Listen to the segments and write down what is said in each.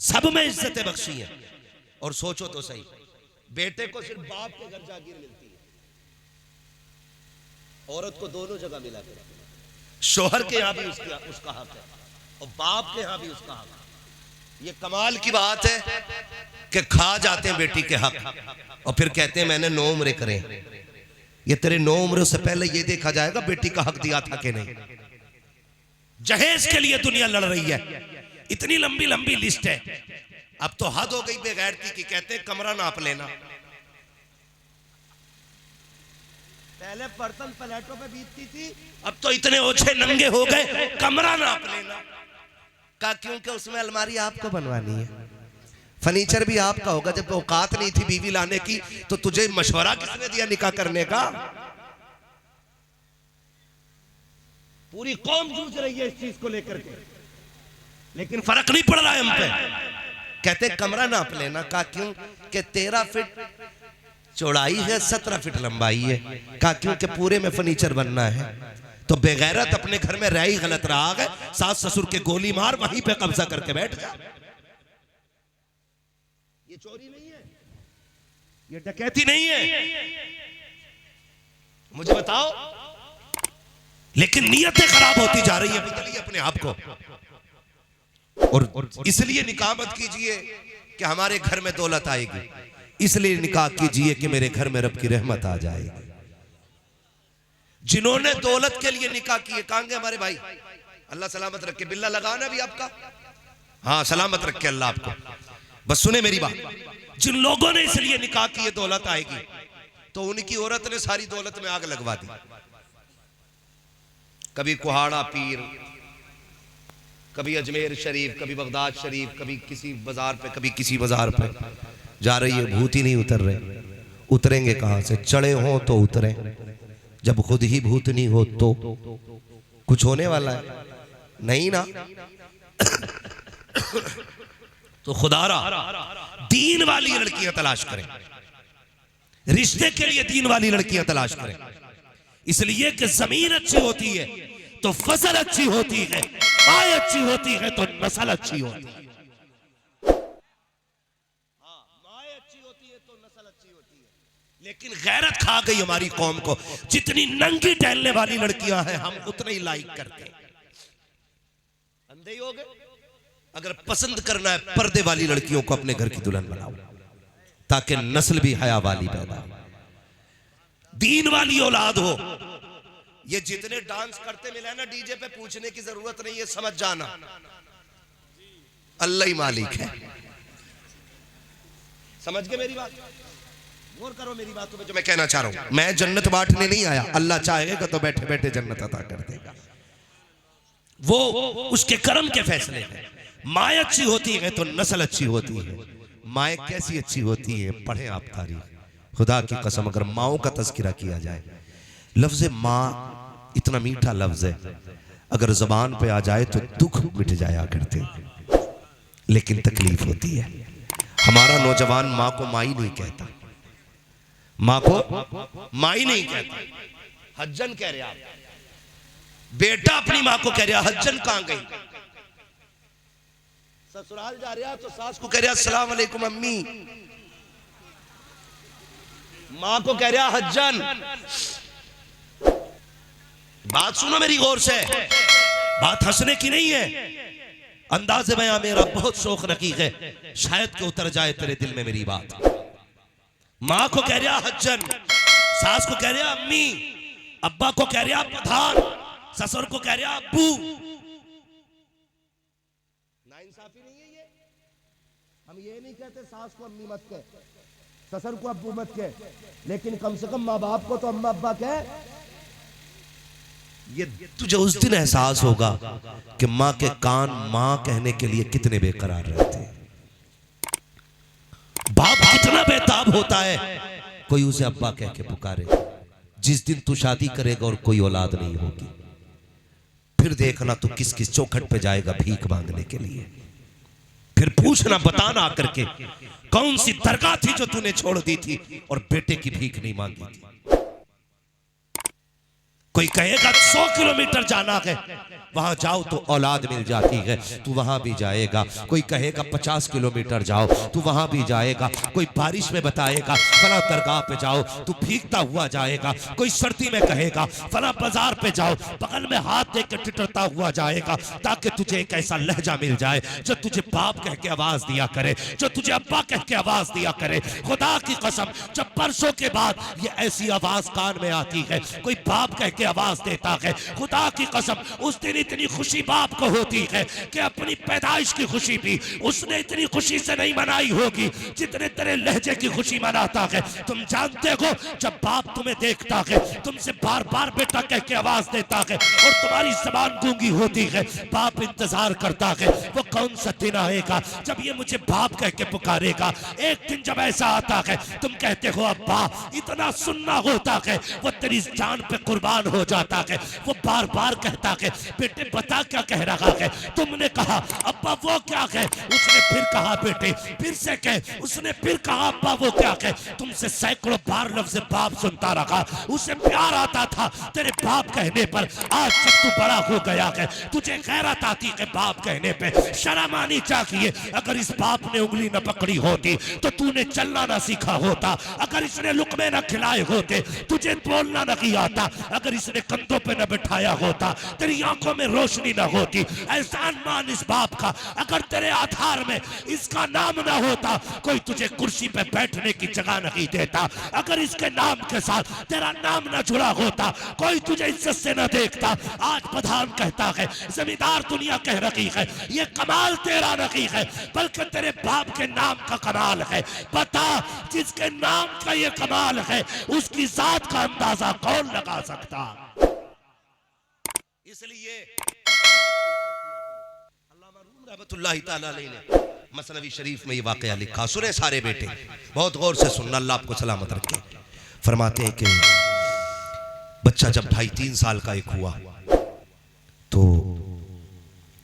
सब में इज्जतें बख्शी हैं। और सोचो तो सही, बेटे को सिर्फ बाप के घर जागीर मिलती है, औरत को दोनों जगह मिला कर, शोहर के यहां भी उसका हक है और बाप के यहां भी उसका हक है। ये कमाल की बात है कि खा जाते हैं बेटी के हक और फिर कहते हैं मैंने 9 उम्रें करें। ये तेरे 9 उम्रों से पहले ये देखा जाएगा बेटी का हक दिया था कि नहीं। जहेज के लिए दुनिया लड़ रही है, इतनी लंबी लंबी लिस्ट है। अब तो हद हो गई बेगैरती की, कहते हैं कमरा नाप लेना। पहले बर्तन प्लेटों पे बीतती थी, अब तो इतने ओछे नंगे हो गए कमरा नाप लेना का, क्योंकि उसमें अलमारी आपको बनवानी है, फर्नीचर भी आपका होगा। जब औकात नहीं थी बीवी लाने की तो तुझे मशवरा किसने दिया निकाह करने का? पूरी कौम जूझ रही है इस चीज को लेकर के, लेकिन फर्क नहीं पड़ रहा है हम पे। कहते कमरा नाप लेना का, क्यों कि 13 फीट चौड़ाई है, 17 फीट लंबाई है का, क्योंकि पूरे में फर्नीचर बनना है। तो बेगैरत अपने घर में रह ही गलत रहा है, सास ससुर के गोली मार वहीं पे कब्जा करके बैठ जा। ये चोरी नहीं है, ये डकैती नहीं है, मुझे बताओ। लेकिन नीयतें खराब होती जा रही है, बदलिए अपने आप को। और इसलिए निकाह मत कीजिए कि हमारे घर में दौलत आएगी, इसलिए निकाह कीजिए कि मेरे घर में रब की रहमत आ जाएगी। जिन्होंने दौलत के लिए निकाह किए, कहां गए हमारे भाई? अल्लाह सलामत रखे। बिल्ला लगाना भी आपका, हाँ सलामत रखे अल्लाह आपको। बस सुने मेरी बात, जिन लोगों ने इसलिए निकाह किए दौलत आएगी, तो उनकी औरत ने सारी दौलत में आग लगवा दी। कभी कुहाड़ा पीर, कभी अजमेर शरीफ, कभी बगदाद शरीफ, कभी किसी बाजार पे, कभी किसी बाजार पे जा रही है, भूत ही नहीं उतर रहे। उतरेंगे कहां से? चढ़े हो तो उतरे, जब खुद ही भूत नहीं हो तो कुछ होने वाला है नहीं ना। तो खुदारा दीन वाली लड़कियां तलाश करें, रिश्ते के लिए दीन वाली लड़कियां तलाश करें। इसलिए कि जमीन अच्छी होती है तो फसल अच्छी होती है, आय अच्छी होती है तो नस्ल अच्छी होती है। हाँ, माए अच्छी होती है तो नस्ल अच्छी होती है। लेकिन गैरत खा गई हमारी कौम को। जितनी नंगी टहलने वाली लड़कियां हैं हम उतने ही लाइक करते हैं। अंधे ही हो गए। अगर पसंद करना है पर्दे वाली लड़कियों को अपने घर की दुल्हन बनाओ, ताकि नस्ल भी हया वाली पैदा हो, दीन वाली औलाद हो। ये जितने डांस करते मिले ना डीजे पे, पूछने की जरूरत नहीं है, समझ जाना अल्लाह ही मालिक है। समझ गए मेरी बात? गौर करो मेरी बातों पे जो मैं कहना चाह रहा हूं। मैं जन्नत बांटने नहीं आया, अल्लाह चाहेगा तो बैठे बैठे जन्नत अता कर देगा, वो उसके कर्म के फैसले हैं। माए अच्छी होती है तो नस्ल अच्छी होती है। माए कैसी अच्छी होती है, पढ़े आप तारीख। खुदा की कसम, अगर माओ का तज़किरा किया जाए, लफ्ज़ माँ इतना मीठा लफ्ज़ है, अगर ज़बान पे आ जाए तो दुख मिट जाया करते, लेकिन तकलीफ होती है। हमारा नौजवान माँ को माई नहीं कहता, माँ को माई नहीं कहता, हज्जन कह रहे आप। बेटा अपनी माँ को कह रहा हज्जन कहां गई? ससुराल जा रहा तो सास को कह रहा अस्सलाम वालेकुम अम्मी, माँ को कह रहा हज्जन। बात सुनो मेरी गौर से, बात हंसने की नहीं है। अंदाज़े बयां मेरा बहुत शौक रकीक है, शायद कि उतर जाए तेरे दिल में मेरी बात। माँ को कह रहा हज्जन, सास को कह रहा अम्मी, अब्बा को कह रहा प्रधान, ससुर को कह रहा अब्बू। नाइंसाफी नहीं है ये? हम ये नहीं कहते सास को अम्मी मत कह, ससुर को अब्बू मत कह, लेकिन कम से कम माँ बाप को तो अम्मा अब्बा कह। ये तुझे उस दिन एहसास होगा कि माँ के कान माँ कहने के लिए कितने बेकरार रहते हैं। बाप कितना बेताब होता है कोई उसे अब्बा कह के पुकारे। जिस दिन तू शादी करेगा और कोई औलाद नहीं होगी, फिर देखना तू किस किस चौखट पे जाएगा भीख मांगने के लिए। फिर पूछना, बताना आकर के कौन सी दरगाह थी जो तूने छोड़ दी थी और बेटे की भीख नहीं मांगी थी। कोई कहेगा 100 किलोमीटर जाना है, वहां जाओ तो औलाद मिल जाती है, तू वहां भी जाएगा। कोई कहेगा 50 किलोमीटर जाओ, तू वहां भी जाएगा। कोई बारिश में बताएगा फला दरगाह पे जाओ, तू भीगता हुआ जाएगा। कोई सर्दी में कहेगा फला बाजार पे जाओ, बगल में हाथ दे के टिटरता हुआ जाएगा, ताकि तुझे एक ऐसा लहजा मिल जाए जो तुझे बाप कह के आवाज दिया करे, जो तुझे अब्बा कह के आवाज दिया करे। खुदा की कसम, जब बरसों के बाद ये ऐसी आवाज कान में आती है, कोई बाप कह के आवाज देता है, खुदा की कसम उस दिन इतनी खुशी बाप को होती है कि अपनी पैदाइश की खुशी भी उसने इतनी खुशी से नहीं मनाई होगी जितने तेरे लहजे की खुशी मनाता है। तुम जानते हो, जब बाप तुम्हें देखता है, तुमसे बार बार बेटा कह के आवाज देता है और तुम्हारी जबान गूंगी होती है, बाप इंतजार करता है वो कौन सा दिन आएगा जब ये मुझे बाप कह के पुकारेगा। एक दिन जब ऐसा आता है, तुम कहते हो अब्बा, इतना सुनना होता है, वो तेरी जान पे कुर्बान हो जाता है। वो बार बार कहता है बेटे बता क्या कह रहा है। तुमने कहा अब्बा वो क्या है, उसने फिर कहा बेटे फिर से कह, उसने फिर कहा अब्बा वो क्या है। तुमसे सैकड़ों बार लफ्ज़ बाप सुनता रहा, उसे प्यार आता था तेरे बाप कहने पर। आज जब तू बड़ा हो गया है, तुझे गैरत आती है बाप कहने पे, शर्म आनी चाहिए। अगर इस बाप ने उंगली न पकड़ी होती तो तूने चलना ना सीखा होता। अगर इसने लुकमे न खिलाए होते, तुझे बोलना नहीं आता। अगर इसने कंधों पे न बिठाया होता, तेरी आंखों में रोशनी न होती। एहसान मान इस बाप का, अगर तेरे आधार में इसका नाम न होता, कोई तुझे कुर्सी पे बैठने की जगह नहीं देता। अगर इसके नाम के साथ तेरा नाम न जुड़ा होता, कोई तुझे इज्जत से न देखता। आज प्रधान कहता है, जमींदार दुनिया कह रही है, ये कमाल तेरा नहीं है बल्कि तेरे बाप के नाम का कमाल है। बता, जिसके नाम का ये कमाल है, उसकी जात का अंदाजा कौन लगा सकता। इसलिए अल्लामा रूम रहमतुल्लाहि ताला अलैहि ने मसनवी शरीफ में ये वाकया लिखा। सुने सारे बेटे, बहुत गौर से सुनना, अल्लाह आपको सलामत रखे। फरमाते हैं कि बच्चा जब 2.5-3 साल का एक हुआ तो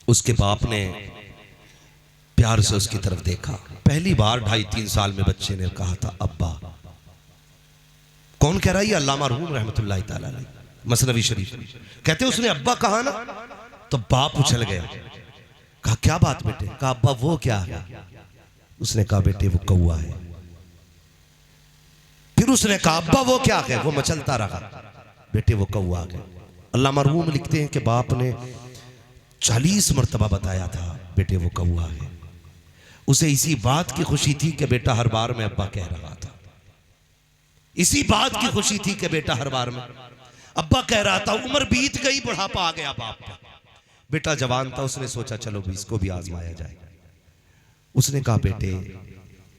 उसके बाप ने प्यार से उसकी तरफ देखा। पहली बार 2.5-3 साल में बच्चे ने कहा था अब्बा। कौन कह रहा है? ये अल्लामा रूम रहमतुल्लाहि ताला अलैहि, मसनवी शरीफ। कहते उसने अब्बा कहा ना तो बाप उछल गया। कहा क्या बात बेटे? कहा अब्बा वो क्या है? उसने कहा बेटे वो कौवा है। फिर उसने कहा अब्बा वो क्या है? वो मचलता रहा। बेटे वो कौवा है। अल्लामा रूम लिखते हैं कि बाप ने 40 मरतबा बताया था बेटे वो कौवा है। उसे इसी बात की खुशी थी कि बेटा हर बार में अब्बा कह रहा था। इसी बात की खुशी थी कि बेटा हर बार में अब्बा कह रहा था। उम्र बीत गई, बुढ़ापा आ गया बाप का। बेटा जवान था, उसने सोचा चलो भी इसको भी आजमाया जाए। उसने कहा बेटे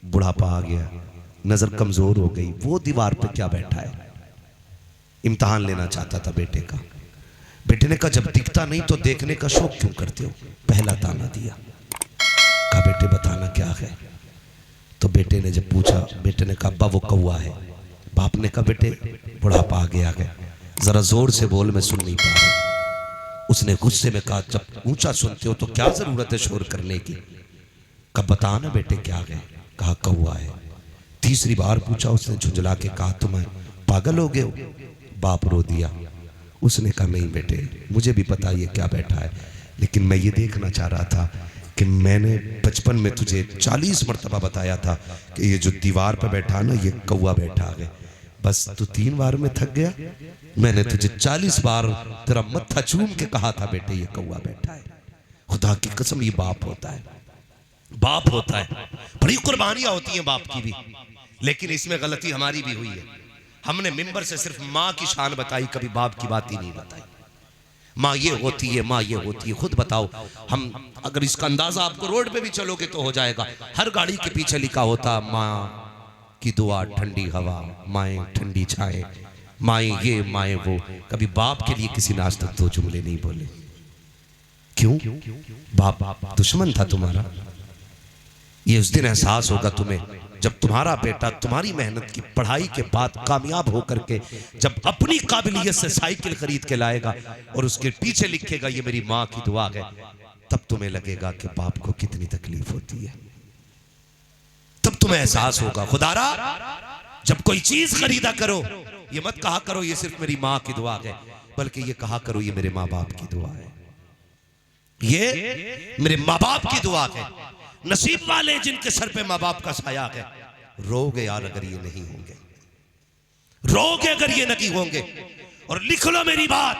बुढ़ापा आ गया, नजर कमजोर हो गई, वो दीवार पे क्या बैठा है? इम्तिहान लेना चाहता था बेटे का। बेटे ने कहा जब दिखता नहीं तो देखने का शौक क्यों करते हो? पहला ताना दिया। कहा बेटे बताना क्या है? तो बेटे ने जब पूछा, बेटे ने कहा अब्बा वो कौवा है। बाप ने कहा बेटे बुढ़ापा आ गया है, जरा जोर से बोल, मैं सुन नहीं पा रहा। उसने गुस्से में कहा जब ऊंचा सुनते हो तो क्या जरूरत है शोर करने की? कहा बताना बेटे क्या है? कहा कौवा है। तीसरी बार पूछा, उसने झुंझला के कहा तुम पागल हो गए हो? बाप रो दिया। उसने कहा नहीं बेटे मुझे भी पता ये क्या बैठा है, लेकिन मैं ये देखना चाह रहा था कि मैंने बचपन में तुझे 40 मरतबा बताया था कि ये जो दीवार पर बैठा ना ये कौवा बैठा है। बस तू 3 बार में थक गया। मैंने तुझे 40 बार तेरा मत्था चूम के कहा था बेटे ये कौवा बैठा है। खुदा की कसम ये बाप होता है, बाप होता है। बड़ी कुर्बानियां होती हैं बाप की भी, लेकिन इसमें गलती हमारी भी हुई है। हमने मिंबर से सिर्फ माँ की शान बताई, कभी बाप की बात ही नहीं बताई। माँ ये होती है, माँ ये होती है। खुद बताओ, हम अगर इसका अंदाजा आपको रोड पे भी चलोगे तो हो जाएगा। हर गाड़ी के पीछे लिखा होता माँ की दुआ, ठंडी हवा, माएँ ठंडी छाएं, माएँ ये माएँ वो। कभी बाप के लिए किसी ने आज तक 2 जुमले नहीं बोले। क्यों? बाप दुश्मन था तुम्हारा। ये उस दिन एहसास होगा तुम्हें जब तुम्हारा बेटा तुम्हारी मेहनत की पढ़ाई के बाद कामयाब होकर के जब अपनी काबिलियत से साइकिल खरीद के लाएगा और उसके पीछे लिखेगा ये मेरी माँ की दुआ है, तब तुम्हें लगेगा कि बाप को कितनी तकलीफ होती है। तब तुम्हें एहसास होगा। खुदारा जब कोई चीज खरीदा करो ये मत कहा करो ये सिर्फ मेरी माँ की दुआ है, बल्कि ये कहा करो ये मेरे माँ बाप की दुआ है, ये मेरे माँ बाप की दुआ है। नसीब वाले जिनके सर पे माँ बाप का साया है। रोगे यार अगर ये नहीं होंगे, रोगे अगर ये नहीं होंगे। और लिख लो मेरी बात,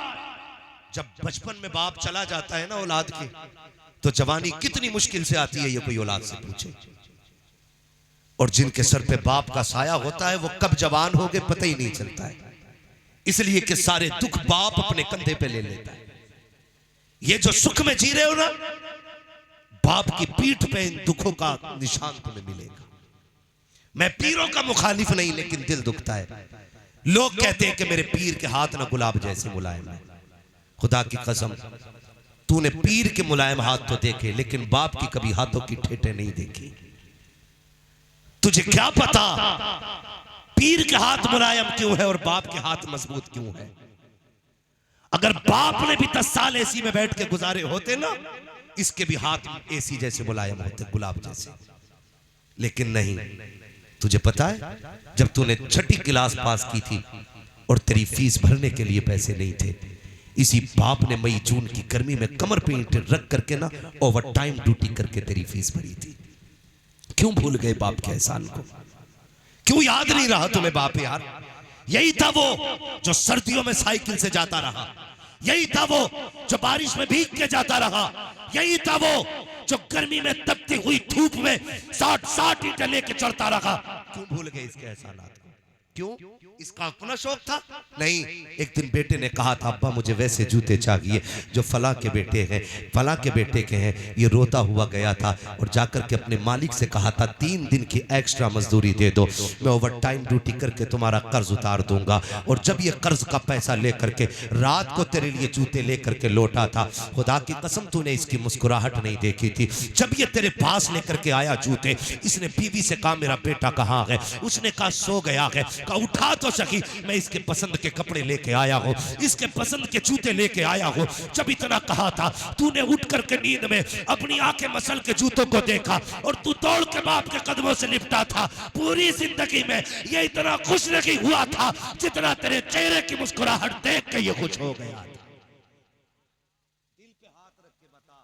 जब बचपन में बाप चला जाता है ना औलाद की, तो जवानी कितनी मुश्किल से आती है ये कोई औलाद से पूछे। और जिनके सर पे बाप का साया होता है वो कब जवान हो गए पता ही नहीं चलता है, इसलिए कि सारे दुख बाप अपने कंधे पे ले लेता है। ये जो सुख में जी रहे हो ना, बाप की पीठ पे इन दुखों का निशान तुम्हें मिलेगा। मैं पीरों का मुखालिफ नहीं, लेकिन दिल दुखता है। लोग कहते हैं कि मेरे पीर के हाथ ना गुलाब जैसे मुलायम है। खुदा की कसम, तूने पीर के मुलायम हाथ तो देखे, लेकिन बाप की कभी हाथों की ठेठे नहीं देखी। तुझे क्या पता पीर के हाथ मुलायम क्यों है और बाप के हाथ मजबूत क्यों है। अगर बाप ने भी 10 साल एसी में बैठ के गुजारे होते ना, इसके भी हाथ एसी जैसे मुलायम होते, गुलाब जैसे। लेकिन नहीं, तुझे पता है जब तूने 6ठी क्लास पास की थी और तेरी फीस भरने के लिए पैसे नहीं थे, इसी बाप ने मई जून की गर्मी में कमर पे ईंटें रख करके ना ओवर टाइम ड्यूटी करके तेरी फीस भरी थी। क्यों भूल गए बाप के एहसान को? क्यों याद नहीं रहा तुम्हें बाप यार? यही था वो जो सर्दियों में साइकिल से जाता रहा, यही था वो जो बारिश में भीग के जाता रहा, यही था वो जो गर्मी में तपती हुई धूप में 60 ईंटें लेके चढ़ता रहा। क्यों भूल गए इसके एहसानात को? क्यों? इसका अपना शौक था? नहीं। एक दिन बेटे ने कहा था, अब्बा मुझे वैसे जूते चाहिए जो फला के बेटे हैं, फला के बेटे के हैं। ये रोता हुआ गया था और जाकर के अपने मालिक से कहा था 3 दिन की एक्स्ट्रा मजदूरी दे दो, मैं ओवर टाइम ड्यूटी करके तुम्हारा कर्ज उतार दूंगा। और जब ये कर्ज का पैसा लेकर के रात को तेरे लिए जूते लेकर के लौटा था, खुदा की कसम तूने इसकी मुस्कुराहट नहीं देखी थी। जब ये तेरे पास लेकर के आया जूते, इसने बीवी से कहा मेरा बेटा कहाँ है? उसने कहा सो गया है। कहा उठा तो सकी, मैं इसके पसंद के कपड़े लेके आया हूँ, इसके पसंद के जूते लेके आया हूँ। जब इतना कहा था, तूने उठ करके नींद में अपनी आंखें मसल के जूतों को देखा और तू दौड़ के बाप के कदमों से लिपटा था। पूरी जिंदगी में ये इतना खुश नहीं हुआ था जितना तेरे चेहरे की मुस्कुराहट देख के ये खुश हो गया था। दिल पे हाथ रख के बता,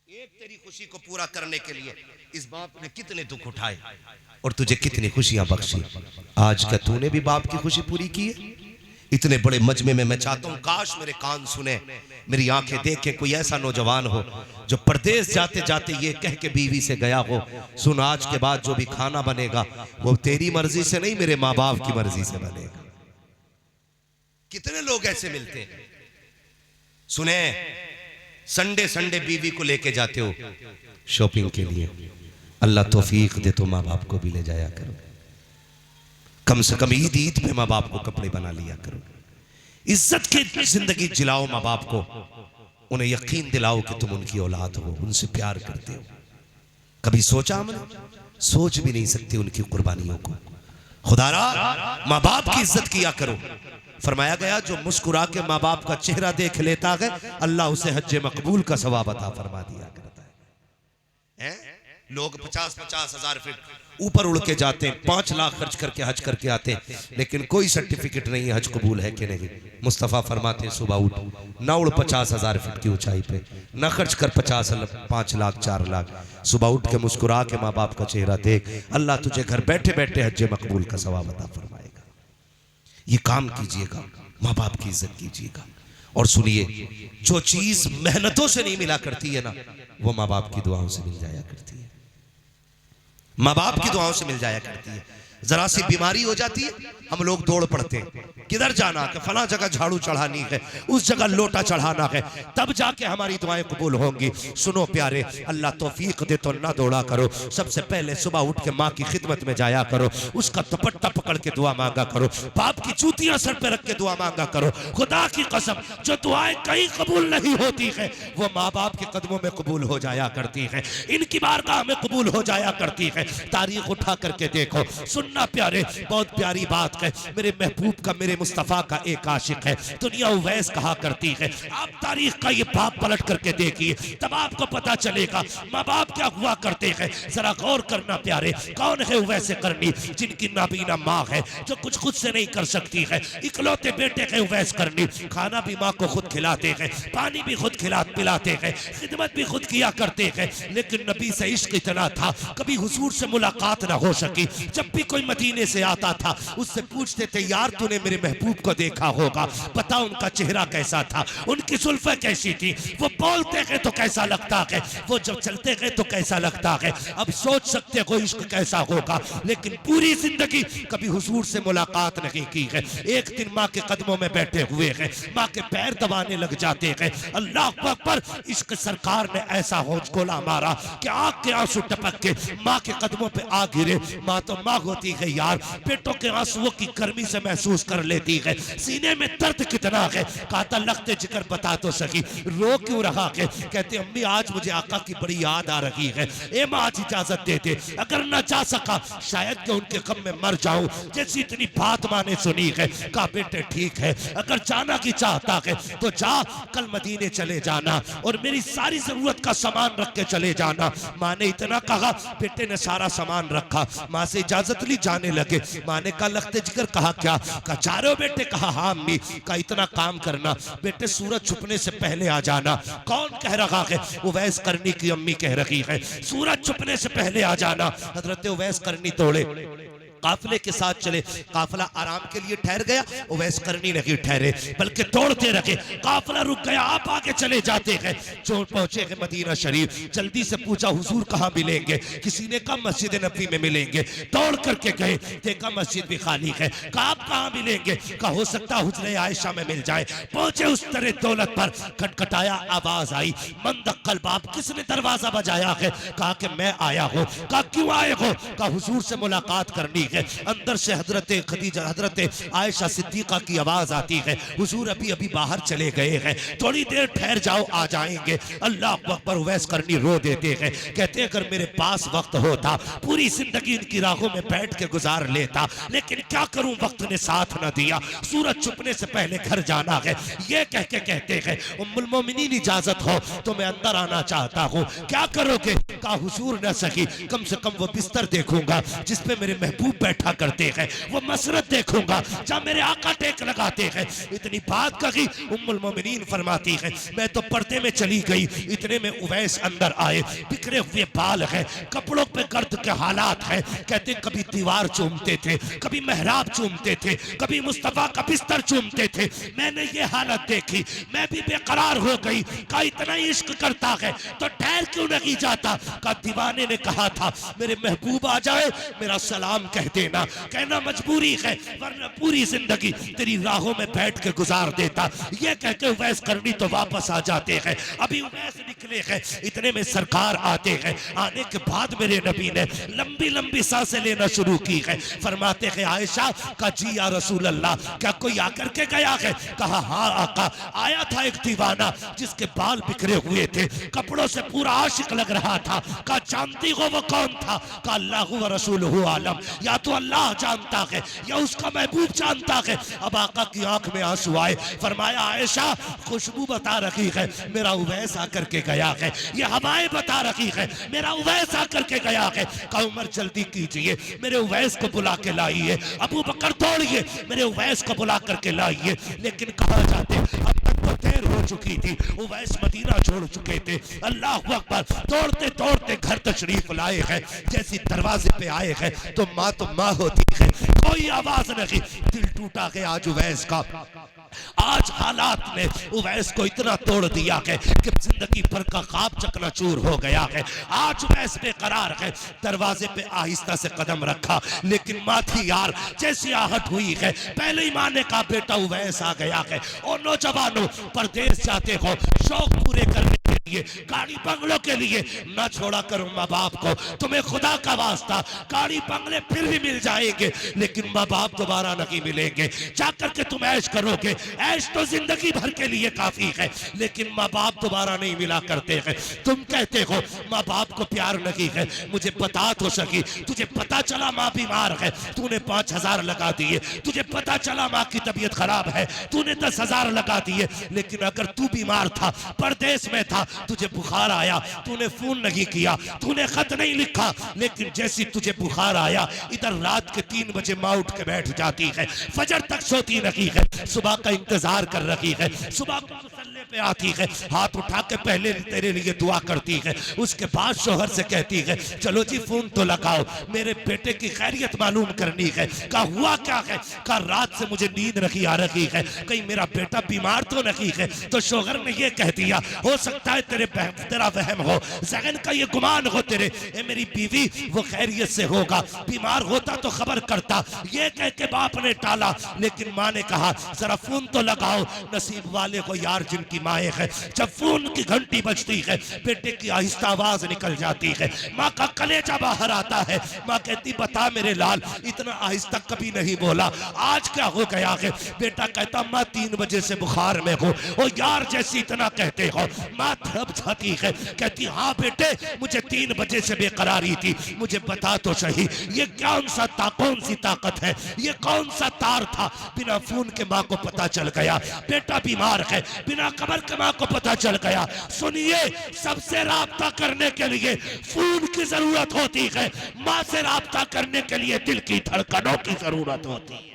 एक तेरी खुशी को पूरा करने के लिए इस बाप ने कितने दुख उठाए और तुझे कितनी खुशियां बख्शी। आज क्या तूने भी बाप की खुशी पूरी की है? इतने बड़े मजमे में मैं चाहता हूं काश मेरे कान सुने, मेरी आंखें देखे कोई ऐसा नौजवान हो जो परदेश जाते जाते ये कह के बीवी से गया हो, सुन आज के बाद जो भी खाना बनेगा वो तेरी मर्जी से नहीं, मेरे माँ बाप की मर्जी से बनेगा। कितने लोग ऐसे मिलते हैं? सुने, संडे संडे बीवी को लेके जाते हो शॉपिंग के लिए, अल्लाह तौफीक दे तो माँ बाप को भी ले जाया करो। कम से कम ईद ईद पे माँ बाप को कपड़े बना लिया करो। इज्जत की जिंदगी जिलाओ माँ बाप को, उन्हें यकीन दिलाओ कि तुम उनकी औलाद हो, उनसे प्यार करते हो। कभी सोचा हमने? सोच भी नहीं सकते उनकी कुर्बानियों को। खुदारा माँ बाप की इज्जत किया करो। फरमाया गया जो मुस्कुरा के माँ बाप का चेहरा देख लेता है, अल्लाह उसे हज मकबूल का सवाब अता फरमा दिया करता है। लोग 50-50 हजार फीट ऊपर उड़ के जाते हैं, 5 लाख खर्च करके हज करके आते हैं, लेकिन कोई सर्टिफिकेट नहीं है हज कबूल है कि नहीं। मुस्तफ़ा फरमाते हैं सुबह उठ ना उड़ 50,000 फीट की ऊंचाई पे, ना खर्च कर 5 लाख 4 लाख, सुबह उठ के मुस्कुरा के माँ बाप का चेहरा देख, अल्लाह तुझे घर बैठे बैठे हज मकबूल का सवाब अता फरमाएगा। ये काम कीजिएगा, माँ बाप की इज्जत कीजिएगा। और सुनिए, जो चीज मेहनतों से नहीं मिला करती है ना, वो माँ बाप की दुआओं से मिल जाया करती है, माँ बाप की दुआओं से मिल जाया करती है। जरा सी बीमारी हो जाती है, हम लोग दौड़ पड़ते हैं, किधर जाना है? फला जगह झाड़ू चढ़ानी है, उस जगह लोटा चढ़ाना है, तब जाके हमारी दुआएं कबूल होंगी। सुनो प्यारे, अल्लाह तौफीक दे तो ना दौड़ा करो, सबसे पहले सुबह उठ के माँ की खिदमत में जाया करो, उसका दुपट्टा पकड़ के दुआ मांगा करो, बाप की जूतियां सर पे रख के दुआ मांगा करो। खुदा की कसम, जो दुआएं कहीं कबूल नहीं होती है वो माँ बाप के कदमों में कबूल हो जाया करती है, इनकी बारगाह में कबूल हो जाया करती है। तारीख उठा करके देखो, सुन्नत सुनना प्यारे, बहुत प्यारी बात है। मेरे महबूब का, मेरे मुस्तफ़ा का एक आशिक है, दुनिया उवैस कहा करती है। आप तारीख का ये बाप पलट करके देखिए, तब आपको पता चलेगा माँ बाप क्या हुआ करते हैं। जरा गौर करना प्यारे, कौन है उवैस करनी, जिनकी नाबीना माँ है, जो कुछ खुद से नहीं कर सकती है। इकलौते बेटे है उवैस करनी, खाना भी माँ को खुद खिलाते हैं, पानी भी खुद पिलाते हैं, खिदमत भी खुद किया करते हैं। लेकिन नबी से इश्क इतना था, कभी हुजूर से मुलाकात ना हो सकी। जब भी कोई मदीने से आता था, उससे पूछते थे यार तूने मेरे महबूब को देखा होगा, बता उनका चेहरा कैसा था, उनकी जुल्फें कैसी थी, वो बोलते हैं तो कैसा लगता है, वो जब चलते हैं तो कैसा लगता है। अब सोच सकते हो इश्क कैसा होगा। लेकिन पूरी जिंदगी कभी हुजूर से मुलाकात नहीं की है। एक दिन माँ के कदमों में बैठे हुए हैं, माँ के पैर दबाने लग जाते हैं। अल्लाह अकबर, इश्क सरकार ने ऐसा होश गोला मारा कि आंख के आंसू टपक के माँ के कदमों पे आ गिरे। माँ तो माँ होती है यार, पेटों के आंसुओं की गर्मी से महसूस कर लेती है, सीने में दर्द कितना है। कहता लगते जिक्र बता तो सकी, रो क्यों रहा है। कहते अम्मी आज मुझे आका की बड़ी याद आ रही है, ए माँ आज इजाजत दे दे, अगर न जा सका शायद कि उनके गम में मर जाऊं। जैसी इतनी बात माँ ने सुनी है, कहा बेटे ठीक है, अगर जाना की चाहता है तो जा, कल मदीने चले जाना और मेरी सारी जरूरत का सामान रख के चले जाना। माँ ने इतना कहा, बेटे ने सारा सामान रखा, माँ से इजाजत ली, जाने लगे। माँ ने कहा लगते जिक्र, कहा क्या, कहा जा रहे हो बेटे, कहा हाँ अम्मी। का इतना काम करना बेटे, सूरज छुपने से पहले आ जाना। कौन कह रहा है, उवैस करनी की अम्मी कह रही है, सूरज छुपने से पहले आ जाना। हजरत उवैस करनी दौड़े, काफिले के साथ चले। काफिला आराम के लिए ठहर गया, उवैस करनी नहीं ठहरे बल्कि दौड़ते रहे। काफिला रुक गया, आप आगे चले जाते हैं। जो पहुंचे हैं मदीना शरीफ, जल्दी से पूछा हुजूर कहाँ मिलेंगे। किसी ने कहा मस्जिद नबी में मिलेंगे। दौड़ करके गए, देखा मस्जिद भी खाली है। कहा आप कहाँ मिलेंगे, कहा हो सकता हुजरे आयशा में मिल जाए। पहुंचे उस तरह दौलत पर, खटखटाया, आवाज आई, मन दक्कल बाप, किसने दरवाजा बजाया है। कहा कि मैं आया हूँ। कहा क्यों आए हो, कहा हुजूर से मुलाकात करनी है। अंदर से हजरत खदीजा, हजरत आयशा सिद्दीका की आवाज आती है, हुजूर अभी अभी बाहर चले गए हैं, थोड़ी देर ठहर जाओ, आ जाएंगे। अल्लाह अकबर, उवैस करनी रो देते हैं। कहते हैं अगर मेरे पास वक्त होता पूरी जिंदगी इनकी राहों में बैठ के गुजार लेता, लेकिन क्या करूं वक्त ने साथ न दिया। सूरज छुपने से पहले घर जाना है। ये कह के कहते हैं उम्मुल मोमिनीन इजाजत हो तो मैं अंदर आना चाहता हूँ। क्या करोगे, कहा हुजूर न सकी, कम से कम वो बिस्तर देखूंगा जिसपे मेरे महबूब बैठा करते हैं, वो मसरत देखूंगा जहां मेरे आका टेक लगाते हैं। इतनी बात कही, उम्मुल मोमिनीन फरमाती है मैं तो पर्दे में चली गई। इतने में उवैस अंदर आए, बिखरे हुए बाल हैं, कपड़ों पे गर्द के हालात हैं। कहते कभी दीवार चूमते थे, कभी मेहराब चूमते थे, कभी मुस्तफा का बिस्तर चूमते थे। मैंने ये हालत देखी, मैं भी बेकरार हो गई। कहा इतना इश्क करता है तो ठहर क्यों नहीं जाता। का दीवाने ने कहा था मेरे महबूब आ जाए मेरा सलाम कह देना, कहना मजबूरी है वरना पूरी जिंदगी तेरी राहों में बैठ के गुजार देता। ये कह के उवैस करनी तो वापस आ जाते हैं। अभी उवैस निकले हैं, इतने में सरकार आते हैं। आने के बाद मेरे नबी ने लंबी लंबी सांसें लेना शुरू की है। फरमाते हैं आयशा का जी या रसूल अल्लाह, क्या कोई आकर के गया है। कहा हाँ आका, आया था एक दीवाना जिसके बाल बिखरे हुए थे, कपड़ों से पूरा आशिक लग रहा था। कहा जानती हो वो कौन था। कहा अल्लाह व रसूलुहु आलम, या तो अल्लाह जानता है या उसका महबूब जानता है। अब आका की आंख में आंसू आए। फरमाया आयशा खुशबू बता रही है मेरा उवैस आकर के गया है, ये हवाएं बता रही है मेरा उवैस आकर के गया है। कहा उमर जल्दी कीजिए मेरे उवैस को बुला के लाइए। अबू बकर दौड़िए मेरे उवैस को बुला करके लाइए। लेकिन कहाँ जाते, अब तक तो देर हो चुकी थी, उवैस मदीना छोड़ चुके थे। अल्लाह अकबर, दौड़ते दौड़ते घर तशरीफ लाए हैं। जैसी दरवाजे पे आए हैं तो माँ होती है, कोई आवाज नहीं। दिल टूटा है आज उवैस का। आज हालात ने उवैस को इतना तोड़ दिया है कि जिंदगी भर का ख्वाब चकनाचूर हो गया है। आज उवैस बेकरार है, दरवाजे पे आहिस्ता से कदम रखा, लेकिन माथी यार जैसी आहट हुई है, पहले ही माँ ने कहा बेटा उवैस आ गया है। और नौजवानों परदेश जाते हो शौक पूरे करने लिए, गाड़ी बंगलों के लिए ना छोड़ा करो माँ बाप को। तुम्हें खुदा का वास्ता, गाड़ी बंगले फिर भी मिल जाएंगे लेकिन माँ बाप दोबारा नहीं मिलेंगे। जाकर के तुम ऐश करोगे, ऐश तो जिंदगी भर के लिए काफी है लेकिन माँ बाप दोबारा नहीं मिला करते हैं। तुम कहते हो माँ बाप को प्यार नहीं है, मुझे बता तो सकी, तुझे पता चला माँ बीमार है, तूने 5,000 लगा दिए। तुझे पता चला माँ की तबीयत खराब है, तूने 10,000 लगा दिए। लेकिन अगर तू बीमार था, परदेश में था, तुझे बुखार आया, तूने फोन नहीं किया, तूने खत नहीं लिखा, लेकिन जैसी तुझे बुखार आया इधर रात के 3 बजे माँ उठ के बैठ जाती है, फजर तक सोती नहीं है, सुबह का इंतजार कर रही है, सुबह को मुसल्ले पे आती है, हाथ उठा के पहले तेरे लिए दुआ करती है, उसके बाद शोहर से कहती है चलो जी फोन तो लगाओ, मेरे बेटे की खैरियत मालूम करनी है। का हुआ क्या है? का रात से मुझे नींद नहीं आ रही है, कहीं मेरा बेटा बीमार तो नहीं है। तो शोहर ने ये कह दिया, हो सकता है तेरा वहम हो, जहन का ये गुमान हो तेरे, मेरी बीवी वो खैरियत से होगा, बीमार होता तो खबर करता। ये कह के बाप ने टाला, लेकिन माँ ने कहा जरा फोन तो लगाओ। नसीब वाले को यार जिनकी माए है, जब फोन की घंटी बजती है बेटे की आहिस्ता आवाज निकल जाती है, माँ का कलेजा बाहर आता है। माँ कहती बता मेरे लाल, इतना आहिस्ता कभी नहीं बोला, आज क्या हो गया है? बेटा कहता माँ 3 बजे से बुखार में हो। ओ यार जैसी इतना कहते हो। माँ थरप जाती है, कहती हाँ बेटे मुझे 3 बजे से बेकरारी थी, मुझे बता तो सही ये कौन सी ताकत है, ये कौन सा तार था? बिना फोन के माँ को पता चल गया बेटा बीमार है, बिना खबर के माँ को पता चल गया। सुनिए, सबसे राब्ता करने के लिए फोन की जरूरत होती है, माँ से राब्ता करने के लिए दिल की धड़कनों की जरूरत होती है।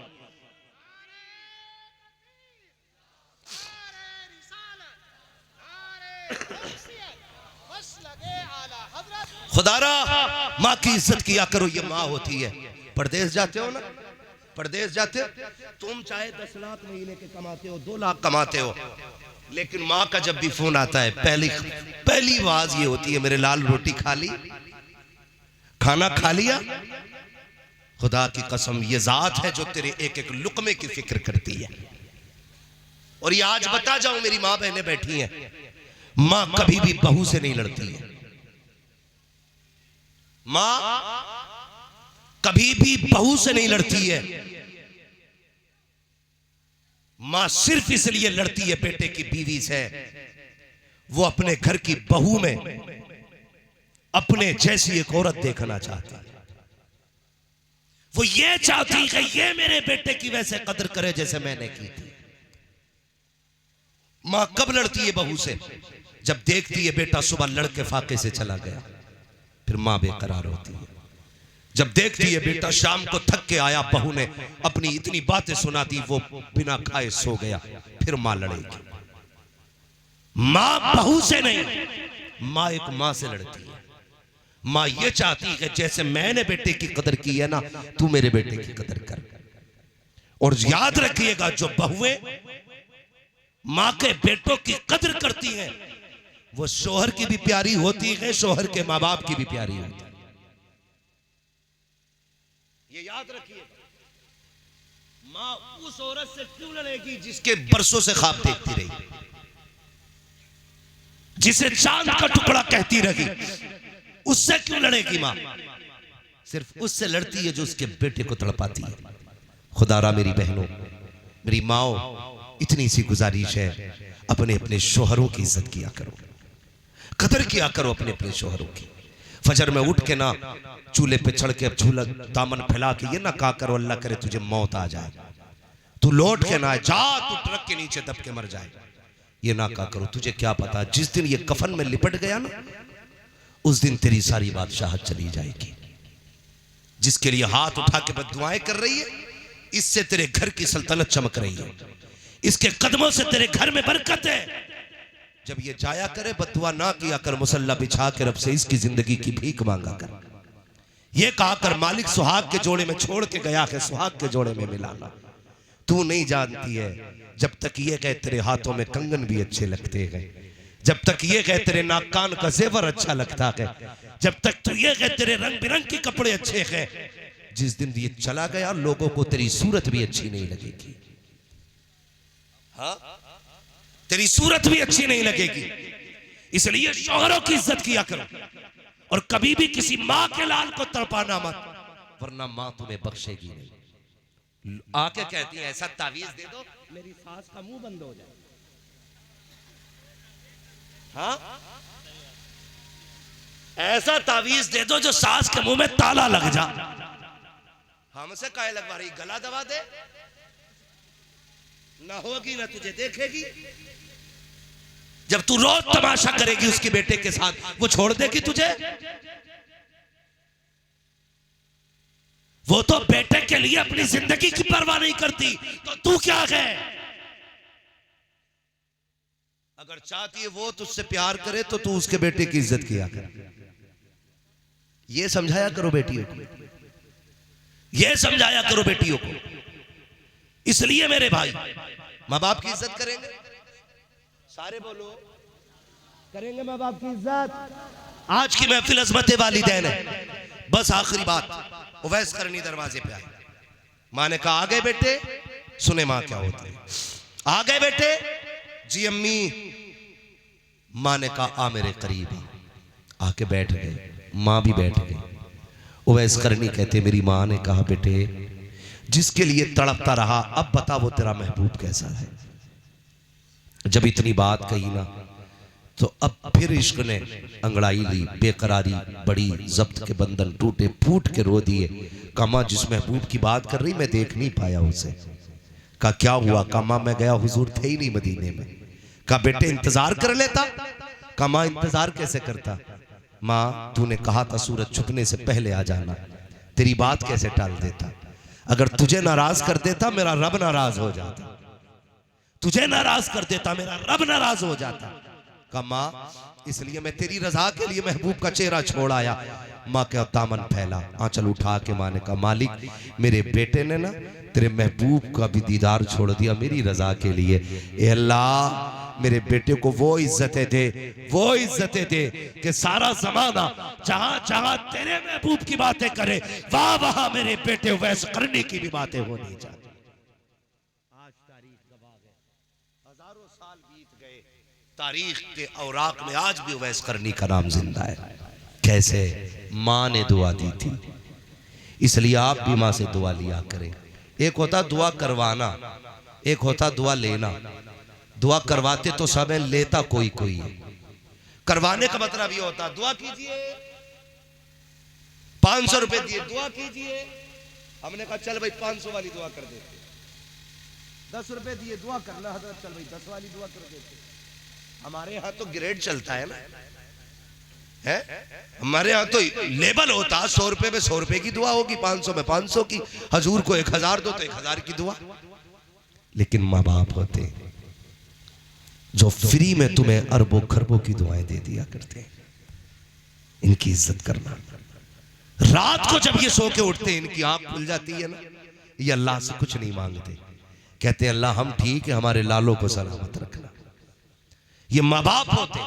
खुदारा माँ की इज्जत किया करो, ये माँ होती है। परदेश जाते हो ना, परदेश जाते हो तुम चाहे 10 लाख महीने के कमाते हो, 2 लाख कमाते हो, लेकिन माँ का जब भी फोन आता है पहली आवाज ये होती है मेरे लाल रोटी खा ली, खाना खा लिया। खुदा की कसम ये जात है जो तेरे एक एक लुकमे की फिक्र करती है। और ये आज बता जाऊं, मेरी माँ बहनें बैठी हैं, माँ कभी भी बहू से नहीं लड़ती है। माँ कभी भी बहू से नहीं लड़ती है। माँ सिर्फ इसलिए लड़ती है बेटे की बीवी से, वो अपने घर की बहू में अपने जैसी एक औरत देखना चाहती है। वो ये चाहती है ये मेरे बेटे की वैसे कदर करे जैसे मैंने की थी। माँ कब लड़ती है बहू से? जब देखती है बेटा सुबह लड़के फाके से चला गया, फिर माँ बेकरार होती है। जब देखती है बेटा शाम को थक के आया, बहू ने अपनी इतनी बातें सुना दी, वो बिना खाए सो गया, फिर माँ लड़ेगी। माँ बहू से नहीं, माँ एक माँ से लड़ती है। माँ ये चाहती है जैसे मैंने बेटे की कदर की है ना, तू मेरे बेटे की कदर कर। और याद रखिएगा, जो बहुएं माँ के बेटों की कदर करती हैं वो शोहर की भी प्यारी होती है, शोहर के माँ बाप की भी प्यारी होती है। ये याद रखिए। माँ उस औरत से क्यों लड़ेगी जिसके बरसों से ख्वाब देखती रही, जिसे चांद का टुकड़ा कहती रही, उससे क्यों लड़ेगी माँ? सिर्फ उससे लड़ती है जो उसके बेटे को तड़पाती है। खुदारा मेरी बहनों, मेरी माओ, इतनी सी गुजारिश है, अपने अपने शोहरों की इज्जत किया करो, कदर किया करो अपने अपने शोहरों की। फजर में उठ के ना चूल्हे पे चढ़ के अब झूला दामन फैला के ये ना कहा करो अल्लाह करे तुझे मौत आ जाए, तू लौट के ना जा, तू ट्रक के नीचे दब के मर जाए, ये ना कहा करो। तुझे क्या पता जिस दिन ये कफन में लिपट गया ना, उस दिन तेरी सारी बादशाहत चली जाएगी। जिसके लिए हाथ उठा के बद्दुआएं कर रही है, इससे तेरे घर की सल्तनत चमक रही है, इसके कदमों से तेरे घर में बरकत है। जब ये जाया करे बद्दुआ ना किया कर, मुसल्ला बिछा के रब से इसकी जिंदगी की भीख मांगा कर। ये कहा कर मालिक सुहाग के जोड़े में छोड़ के गया है, सुहाग के जोड़े में मिलाना। तू नहीं जानती है जब तक ये कहे तेरे हाथों में कंगन भी अच्छे लगते हैं, जब तक ये कहे तेरे नाक कान का जेवर अच्छा लगता है, जब तक तू ये कहे तेरे रंग बिरंग के कपड़े अच्छे हैं, जिस दिन ये चला गया लोगों को तेरी सूरत भी अच्छी नहीं लगेगी। हाँ, तेरी सूरत भी अच्छी नहीं लगेगी। इसलिए शौहरों की इज्जत किया करो और कभी भी किसी माँ के लाल को तड़पाना मत, वरना माँ तुम्हें बख्शेगी नहीं। आके कहती है ऐसा तावीज दे दो मेरी सास का मुंह बंद हो जाए। हाँ, ऐसा तावीज दे दो जो सास के मुंह में ताला लग जा। हमसे काहे लगवा रही, गला दबा दे, ना होगी ना तुझे देखेगी। जब तू रोज तमाशा करेगी उसके बेटे के साथ, वो छोड़ देगी तुझे? वो तो बेटे के लिए अपनी जिंदगी की परवाह नहीं करती, तो तू क्या है? अगर चाहती है वो तुझसे प्यार करे तो तू उसके बेटे की इज्जत किया कर। ये समझाया करो बेटियों को, ये समझाया करो बेटियों को। इसलिए मेरे भाई, माँ बाप की इज्जत करेंगे, सारे बोलो करेंगे माँ बाप की इज्जत। आज की महफिल अज़मत वालिदैन है। बस आखिरी बात, उवैस करनी दरवाजे पे आए, माँ ने कहा आ गए बेटे, सुने माँ क्या होते हैं। आ गए बेटे, जी अम्मी। माँ ने कहा आ मेरे करीब, आके बैठ गए, माँ भी बैठ गई। उवैस करनी कहते मेरी माँ ने कहा बेटे जिसके लिए तड़पता रहा, अब बता वो तेरा महबूब कैसा है। जब इतनी बात कही ना तो अब फिर इश्क ने अंगड़ाई ली, बेकरारी बड़ी, जब्त के बंधन टूटे, फूट के रो दिए। कहा जिस महबूब की बात कर रही मैं देख नहीं पाया उसे। कहा क्या हुआ? कहा मैं गया हुजूर थे ही नहीं मदीने में। कहा बेटे इंतजार कर लेता। कहा मां इंतजार कैसे करता? माँ तूने कहा था सूरज छुपने से पहले आ जाना, तेरी बात कैसे टाल देता? अगर तुझे नाराज कर देता मेरा रब नाराज हो जाता, तुझे नाराज कर देता मेरा रब नाराज हो जाता। कहा माँ इसलिए मैं तेरी रजा के लिए महबूब का चेहरा छोड़ आया। माँ का दामन फैला, आंचल उठा के माँ ने कहा मालिक मेरे बेटे ने ना तेरे महबूब का भी दीदार छोड़ दिया मेरी रजा के लिए। ए अल्लाह मेरे बेटे को वो इज्जतें दे, वो इज्जतें दे कि सारा जमाना जहां जहां तेरे महबूब की बातें करे वहां वहां मेरे बेटे वैस करने की भी बातें होनी चाहिए। आज तारीख गवाह है, हजारों साल बीत गए, तारीख के औराक में आज भी वैस करनी का नाम जिंदा है। कैसे? माँ ने दुआ दी थी, इसलिए आप भी माँ से दुआ लिया करें। एक होता दुआ करवाना, एक होता दुआ लेना। दुआ करवाते तो सब है, लेता कोई कोई है। करवाने का मतलब ये होता दुआ कीजिए, 500 रुपए दिए दुआ कीजिए। हमने कहा चल भाई 500 वाली दुआ कर देते। 10 रुपए दिए दुआ करना हजरत, चल भाई 10 वाली दुआ कर देते। हमारे यहाँ तो ग्रेड चलता है ना, है हमारे यहाँ तो लेबल होता, 100 रुपए में 100 रुपए की दुआ होगी, 500 में 500 की, हजूर को 1000 दो तो 1000 की दुआ। लेकिन माँ बाप होते जो फ्री में तुम्हें अरबों खरबों की दुआएं दे दिया करते हैं, इनकी इज्जत करना। रात को जब ये सो के उठते हैं इनकी आंख खुल जाती है ना, ये अल्लाह से कुछ नहीं मांगते, कहते हैं अल्लाह हम ठीक है, हमारे लालों को सलामत रखना। ये माँ बाप होते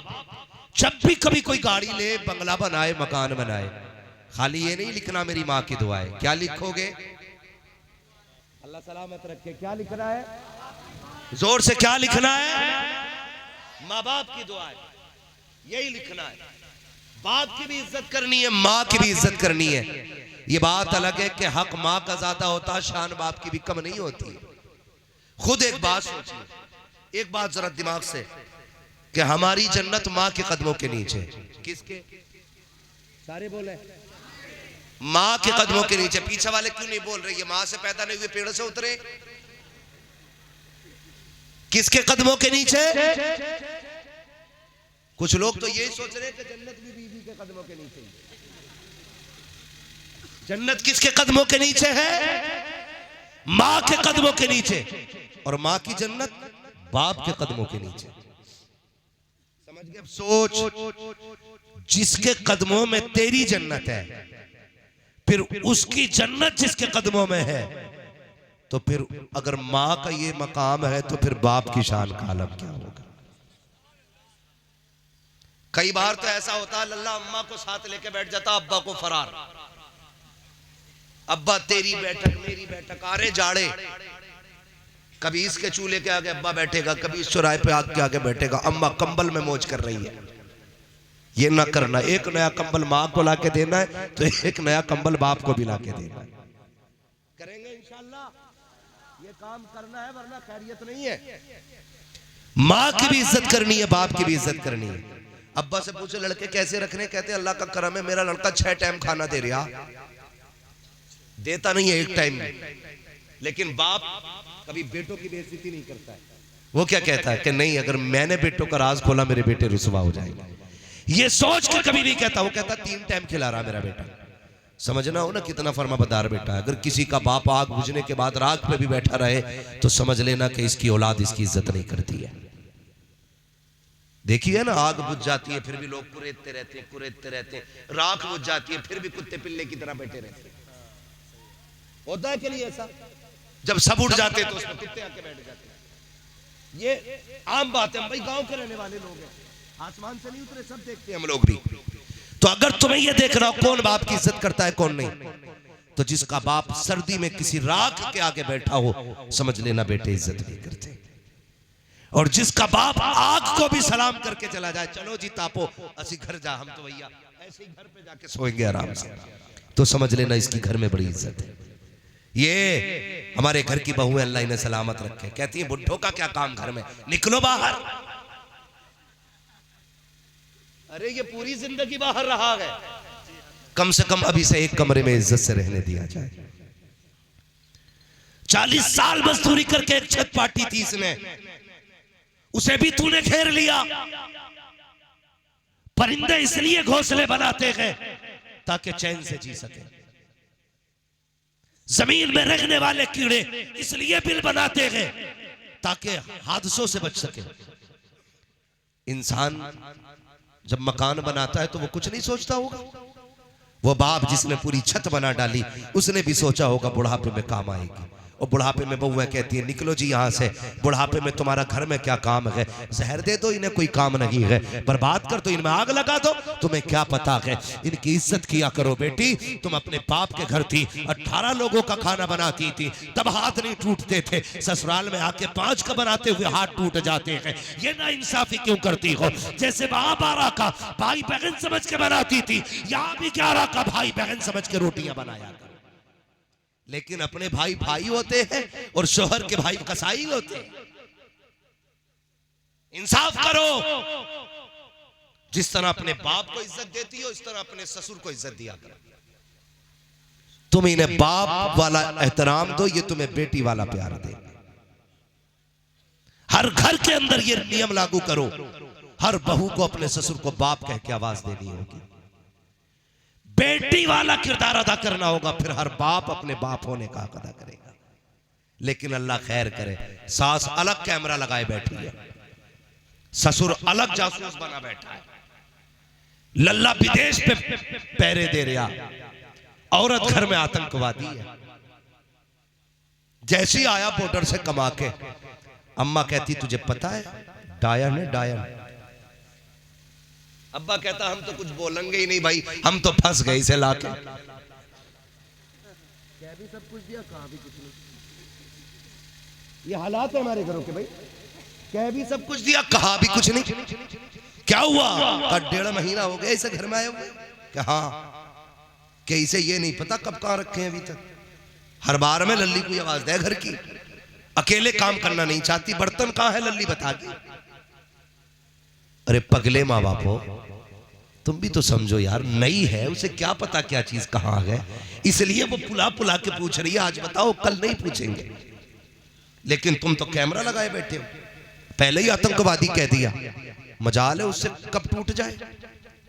जब भी कभी कोई गाड़ी ले, बंगला बनाए, मकान बनाए, खाली ये नहीं लिखना मेरी माँ की दुआ है। क्या लिखोगे? अल्लाह सलामत रखे। क्या लिखना है? जोर से क्या लिखना है? माँ बाप की दुआ है, यही लिखना है। बाप की भी इज्जत करनी है, माँ की भी इज्जत करनी है। ये बात अलग है कि हक माँ का ज्यादा होता है, शान बाप की भी कम नहीं होती। खुद एक बात सोचिए, एक बात जरा दिमाग से, कि हमारी जन्नत माँ के कदमों के नीचे। किसके? सारे बोले माँ के कदमों के नीचे। पीछे वाले क्यों नहीं बोल रहे? ये माँ से पैदा नहीं हुए पेड़ से उतरे। किसके कदमों के नीचे? कुछ लोग तो यही सोच रहे हैं कि जन्नत भी बीवी के कदमों के नीचे। जन्नत किसके कदमों के नीचे है? माँ के कदमों के नीचे। और माँ की जन्नत बाप के कदमों के नीचे। समझ गए? अब सोच, जिसके कदमों में तेरी जन्नत है, फिर उसकी जन्नत जिसके कदमों में है, तो फिर अगर माँ का ये मकाम है तो फिर बाप की शान का आलम क्या होगा? कई बार तो ऐसा होता है लल्ला अम्मा को साथ लेके बैठ जाता, अब्बा को फरार। अब्बा तेरी बैठक मेरी बैठक, आरे जाड़े, कभी इसके चूल्हे के आगे अब्बा बैठेगा, कभी इस चौराहे पे आग के आगे बैठेगा, अम्मा कंबल में मौज कर रही है। ये ना करना। एक नया कंबल माँ को लाके देना है तो एक नया कंबल बाप को भी लाके देना है। करेंगे इंशाअल्लाह, ये काम करना है, वरना खैरियत नहीं है। माँ की भी इज्जत करनी है, बाप की भी इज्जत करनी है। अब्बा से पूछे लड़के कैसे रखने, कहते अल्लाह का करम है, मेरा लड़का 6 टाइम खाना दे रहा, देता नहीं है एक टाइम में। लेकिन बाप कभी बेटों की बेइज्जती नहीं करता है। वो क्या कहता है कि नहीं, अगर मैंने बेटों का राज खोला मेरे बेटे रुसवा हो जाएंगे, ये सोच के कभी नहीं कहता। वो कहता 3 टाइम खिला रहा मेरा बेटा। समझना हो ना कितना फरमाबरदार बेटा है। अगर किसी का बाप आग बुझने के बाद राख पे भी बैठा रहे तो समझ लेना कि इसकी औलाद इसकी इज्जत नहीं करती है। देखिए ना, आग बुझ जाती है फिर भी लोग कुरेदते रहते हैं, राख बुझ जाती है फिर भी कुत्ते पिल्ले की तरह बैठे रहते हैं। होता है के लिए ऐसा, जब सब उड़ जाते तो उसमें कुत्ते आके बैठ जाते हैं। ये आम बात है, हम भाई गांव के रहने वाले लोग हैं, आसमान से नहीं उतरे, सब देखते हैं हम लोग भी। तो अगर तुम्हें यह देखना हो कौन बाप की इज्जत करता है कौन नहीं, तो जिसका बाप सर्दी में किसी राख के आगे बैठा हो, समझ लेना बेटे इज्जत नहीं करते। और जिसका बाप आग को भी सलाम करके चला जाए, चलो जी तापो असी घर जा, हम तो भैया ऐसे ही घर पे जाके सोएंगे आराम से, तो समझ लेना इसकी घर में बड़ी इज्जत है। ये हमारे घर की बहुएं अल्लाह इन्हें सलामत रखे, कहती है बुढ़ों का क्या काम घर में, निकलो बाहर। अरे ये पूरी जिंदगी बाहर रहा है, कम से कम अभी से एक कमरे में इज्जत से रहने दिया जाए। 40 साल मजदूरी करके एक छत पाटी थी इसने, उसे भी तूने घेर लिया। परिंदे इसलिए घोंसले बनाते हैं ताकि चैन से जी सके। जमीन में रहने वाले कीड़े इसलिए बिल बनाते हैं ताकि हादसों से बच सके। इंसान जब मकान बनाता है तो वो कुछ नहीं सोचता होगा। वो बाप जिसने पूरी छत बना डाली उसने भी सोचा होगा बुढ़ापे में काम आएगी। और बुढ़ापे में बहुएं कहती है निकलो जी यहाँ से, बुढ़ापे में तुम्हारा घर में क्या काम है, जहर दे दो, इन्हें कोई काम नहीं है, बर्बाद कर दो, इनमें आग लगा दो, तुम्हें क्या पता है। इनकी इज्जत किया करो बेटी। तुम अपने बाप के घर थी, 18 लोगों का खाना बनाती थी, तब हाथ नहीं टूटते थे। ससुराल में आके 5 का बनाते हुए हाथ टूट जाते हैं। ये ना इंसाफी क्यों करती हो। जैसे वहां 12 का भाई बहन समझ के बनाती थी, यहाँ भी 11 का भाई बहन समझ के रोटियां बनाया। लेकिन अपने भाई भाई होते हैं और शोहर के भाई कसाई होते हैं। इंसाफ करो। जिस तरह अपने बाप को इज्जत देती हो इस तरह अपने ससुर को इज्जत दिया करो। तुम इन्हें बाप वाला एहतराम दो, ये तुम्हें बेटी वाला प्यार दे। हर घर के अंदर ये नियम लागू करो, हर बहू को अपने ससुर को बाप कह के आवाज देनी होगी। बेटी वाला किरदार अदा करना होगा, फिर हर बाप अपने बाप होने का हक अदा करेगा। लेकिन अल्लाह खैर करे, सास अलग कैमरा लगाए बैठी है, ससुर अलग जासूस बना बैठा है, लल्ला विदेश पे पैरे दे रहा, औरत घर में आतंकवादी है। जैसे ही आया बॉर्डर से कमा के, अम्मा कहती तुझे पता है डायन है डायन। अब्बा कहता हम तो कुछ बोलेंगे ही नहीं भाई, हम तो फंस गए इसे लाके। क्या भी सब कुछ दिया, कहा भी कुछ नहीं। ये हालात है हमारे घरों के भाई, कह भी सब कुछ दिया कहा भी कुछ नहीं। क्या हुआ? 1.5 महीना हो गया इसे घर में आए हुए। क्या हाँ, क्या इसे ये नहीं पता कब कहां रखे हैं अभी तक। हर बार में लल्ली को आवाज दे घर की, अकेले काम करना नहीं चाहती। बर्तन कहां है लल्ली बता के। अरे पगले माँ बाप हो, तुम भी तो समझो यार, नई है उसे क्या पता क्या चीज कहां है, इसलिए वो पुला पुला के पूछ रही है आज बताओ कल नहीं पूछेंगे। लेकिन तुम तो कैमरा लगाए बैठे हो, पहले ही आतंकवादी कह दिया, मजाल है उससे कब टूट जाए।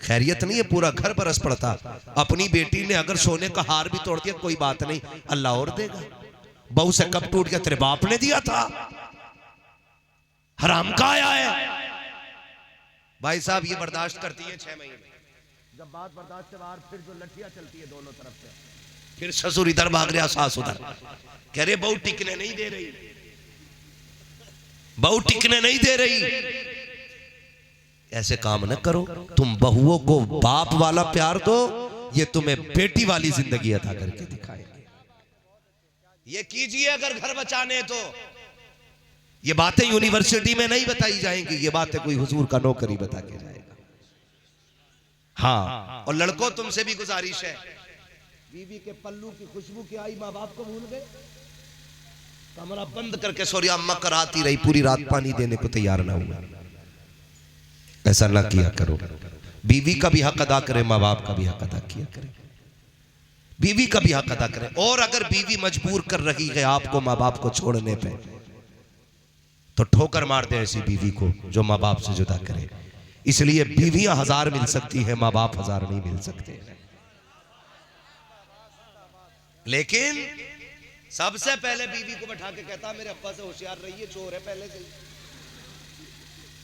खैरियत नहीं है, पूरा घर बरस पड़ता। अपनी बेटी ने अगर सोने का हार भी तोड़ दिया कोई बात नहीं, अल्लाह और देगा। बहू से कब टूट गया, तेरे बाप ने दिया था, हराम का आया है। भाई साहब ये बर्दाश्त करती है 6 महीने, जब बात बर्दाश्त से बाहर फिर जो लठियां चलती है दोनों तरफ से, फिर ससुर इधर भाग रहा सास उधर, कह रहे बहू टिकने नहीं दे रही, बहू टिकने नहीं दे रही। ऐसे काम न करो, तुम बहुओं को बाप वाला प्यार दो, ये तुम्हें बेटी वाली जिंदगी अता करके दिखाएंगे। ये कीजिए अगर घर बचाने तो। ये बातें यूनिवर्सिटी में नहीं बताई जाएंगी, ये बातें कोई हुजूर का नौकरी बता के जाएगा। हाँ, और लड़कों तुमसे भी गुजारिश है, बीवी के पल्लू की खुशबू की आई, माँ बाप को भूल गए, कमरा बंद करके सोरी अम्मा कराती रही, पूरी रात पानी देने को तैयार ना हुआ। ऐसा ना किया करो। बीवी का भी हक अदा करे, माँ बाप का भी हक अदा किया करे, बीवी का भी हक अदा करे। और अगर बीवी मजबूर कर रही है आपको माँ बाप को छोड़ने पे, तो ठोकर मार दे ऐसी बीवी को जो माँ बाप से जुदा करे। इसलिए बीवियां 1000 मिल सकती है, माँ बाप 1000 नहीं मिल सकते। लेकिन सबसे पहले बीवी को बैठा के कहता मेरे अब्बा से होशियार रहिए, चोर है पहले से।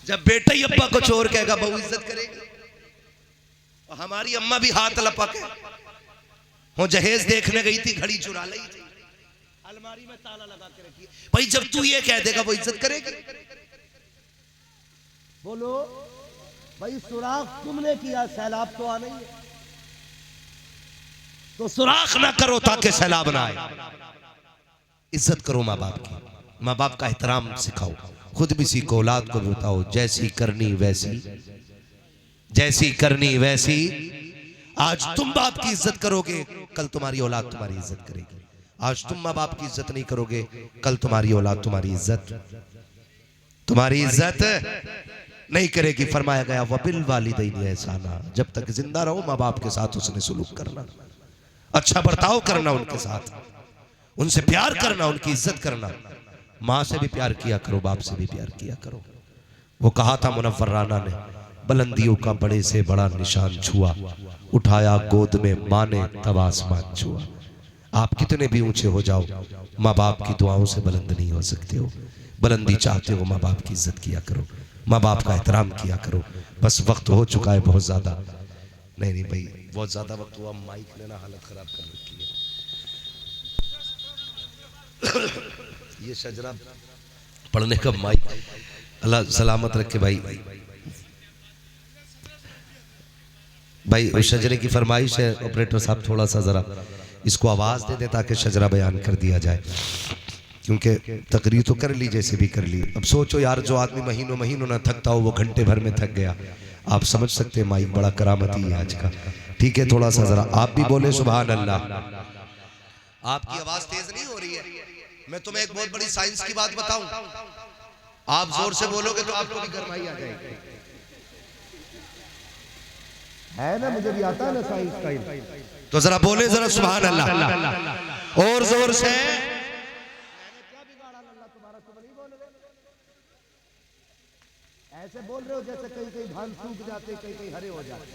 जब बेटा ही अब्बा को चोर कहेगा, बहू इज्जत करेगी। और हमारी अम्मा भी हाथ लपके वो जहेज देखने गई थी, घड़ी चुरा ली थी, अलमारी में ताला लगा के रखी। भाई जब तू ये कह देगा वो इज्जत करेगी? बोलो भाई, सुराख तुमने किया, सैलाब तो आना ही है, तो सुराख ना करो ताकि सैलाब ना आए। इज्जत करो माँ बाप की, माँ बाप का एहतराम सिखाओ, खुद भी सीखो, औलाद को भी बताओ जैसी करनी वैसी, जैसी करनी वैसी। आज तुम बाप की इज्जत करोगे, कल तुम्हारी औलाद तुम्हारी इज्जत करेगी। आज तुम माँ बाप की इज्जत नहीं करोगे, कल तुम्हारी औलाद तुम्हारी इज्जत नहीं करेगी। फरमाया गया वबिल वालिदैन एहसाना, जब तक जिंदा रहो माँ बाप के साथ उसने सुलूक करना, अच्छा बर्ताव करना, उनके साथ उनसे प्यार करना, उनकी इज्जत करना। माँ से भी प्यार किया करो, बाप से भी प्यार किया करो। वो कहा था मुनव्वर राना ने, बुलंदियों का बड़े से बड़ा निशान छुआ, उठाया गोद में माँ ने तब आसमान छुआ। आप कितने भी ऊंचे हो जाओ, माँ बाप की दुआओं से बुलंद नहीं हो सकते हो। बुलंदी चाहते हो, माँ बाप की इज्जत किया करो, माँ बाप का एहतराम किया करो। बस वक्त हो चुका है बहुत ज्यादा, नहीं भाई बहुत ज्यादा वक्त हुआ, माइक ने ना हालत खराब कर रखी है। ये शजरा पढ़ने का माइक अल्लाह सलामत रखे। भाई उस शजरे की फरमाइश है, ऑपरेटर साहब थोड़ा सा जरा इसको आवाज दे दे ताकि शजरा बयान कर दिया जाए, क्योंकि तकरीर तो कर ली जैसे भी कर ली। अब सोचो यार, जो आदमी महीनों महीनों ना थकता हो वो घंटे भर में थक गया। आप समझ सकते हैं माइक बड़ा करामती है आज का। ठीक है, थोड़ा सा जरा आप भी बोले सुभान अल्लाह। आपकी आवाज तेज नहीं हो रही है। मैं तुम्हें एक बहुत बड़ी साइंस की बात बताऊं, आप जोर से बोलोगे तो आपको भी गरमाई आ जाएगी, है ना? मुझे भी आता है ना साइंस का, तो जरा बोले जरा सुभान अल्लाह और जोर से। मैंने क्या बिगाड़ा अल्लाह तुम्हारा, तुम नहीं बोल रहे? ऐसे बोल रहे हो जैसे कहीं कहीं धान सूख जाते, कहीं कहीं हरे हो जाते।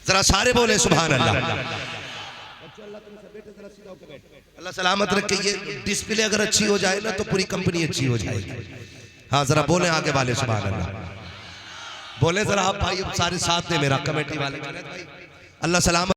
जरा सारे बोले सुभान अल्लाह। अल्लाह सलामत रखे। ये डिस्प्ले अगर अच्छी हो जाए ना तो पूरी कंपनी अच्छी हो जाएगी। हाँ जरा बोले आगे वाले सुभान अल्लाह, बोले जरा आप भाई सारे साथ में मेरा कमेटी वाले। अल्लाह सलामत